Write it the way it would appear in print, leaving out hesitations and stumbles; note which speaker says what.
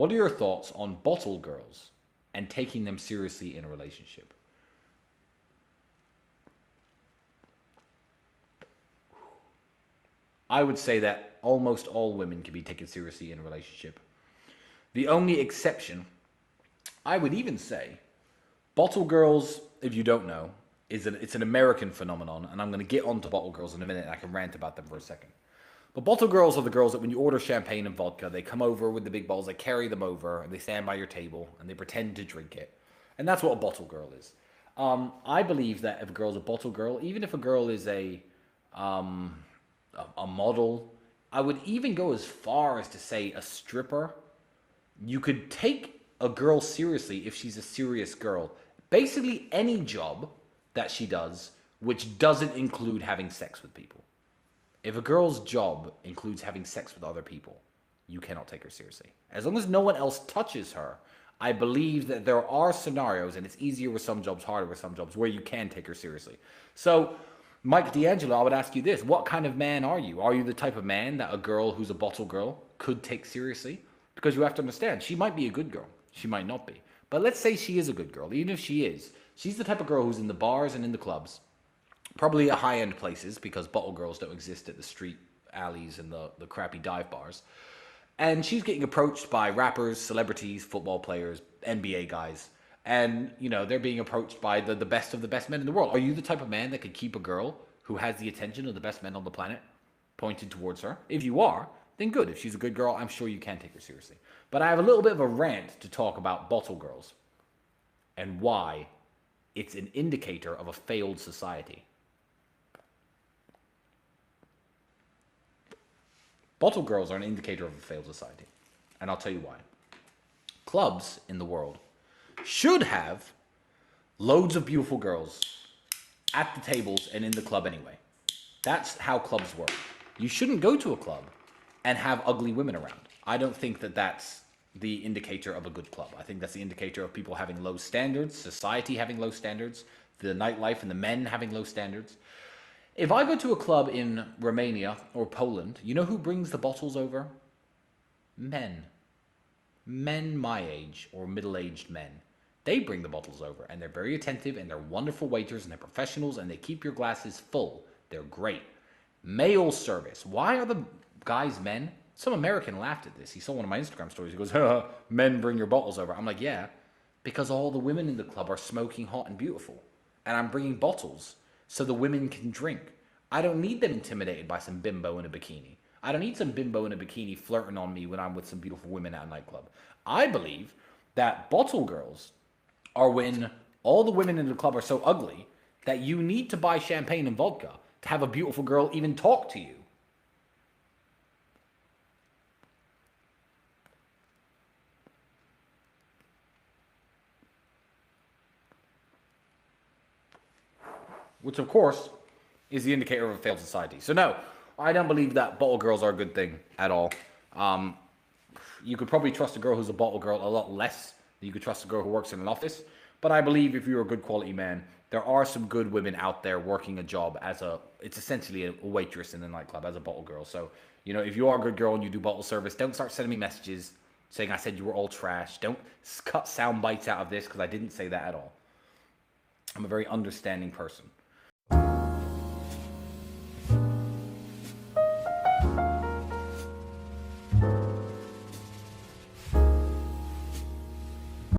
Speaker 1: What are your thoughts on bottle girls and taking them seriously in a relationship? I would say that almost all women can be taken seriously in a relationship. The only exception, I would even say, bottle girls, if you don't know, it's an American phenomenon, and I'm going to get onto bottle girls in a minute, and I can rant about them for a second. But bottle girls are the girls that when you order champagne and vodka, they come over with the big bottles, they carry them over, and they stand by your table, and they pretend to drink it. And that's what a bottle girl is. I believe that if a girl's a bottle girl, even if a girl is um, a model, I would even go as far as to say a stripper. You could take a girl seriously if she's a serious girl. Basically, any job that she does which doesn't include having sex with people. If a girl's job includes having sex with other people, you cannot take her seriously. As long as no one else touches her, I believe that there are scenarios, and it's easier with some jobs, harder with some jobs, where you can take her seriously. So, Mike D'Angelo, I would ask you this. What kind of man are you? Are you the type of man that a girl who's a bottle girl could take seriously? Because you have to understand, she might be a good girl. She might not be. But let's say she is a good girl. Even if she is, she's the type of girl who's in the bars and in the clubs, probably at high-end places, because bottle girls don't exist at the street alleys and the crappy dive bars. And she's getting approached by rappers, celebrities, football players, NBA guys. And, you know, they're being approached by the best of the best men in the world. Are you the type of man that could keep a girl who has the attention of the best men on the planet pointed towards her? If you are, then good. If she's a good girl, I'm sure you can take her seriously. But I have a little bit of a rant to talk about bottle girls and why it's an indicator of a failed society. Bottle girls are an indicator of a failed society. And I'll tell you why. Clubs in the world should have loads of beautiful girls at the tables and in the club anyway. That's how clubs work. You shouldn't go to a club and have ugly women around. I don't think that that's the indicator of a good club. I think that's the indicator of people having low standards, society having low standards, the nightlife and the men having low standards. If I go to a club in Romania or Poland, you know who brings the bottles over? Men. Men my age or middle-aged men. They bring the bottles over, and they're very attentive, and they're wonderful waiters, and they're professionals, and they keep your glasses full. They're great. Male service. Why are the guys men? Some American laughed at this. He saw one of my Instagram stories. He goes, men bring your bottles over. I'm like, yeah, because all the women in the club are smoking hot and beautiful. And I'm bringing bottles so the women can drink. I don't need them intimidated by some bimbo in a bikini. I don't need some bimbo in a bikini flirting on me when I'm with some beautiful women at a nightclub. I believe that bottle girls are when all the women in the club are so ugly that you need to buy champagne and vodka to have a beautiful girl even talk to you. Which, of course, is the indicator of a failed society. So, no, I don't believe that bottle girls are a good thing at all. Um, you could probably trust a girl who's a bottle girl a lot less than you could trust a girl who works in an office. But I believe if you're a good quality man, there are some good women out there working a job it's essentially a waitress in a nightclub as a bottle girl. So, you know, if you are a good girl and you do bottle service, don't start sending me messages saying I said you were all trash. Don't cut sound bites out of this because I didn't say that at all. I'm a very understanding person.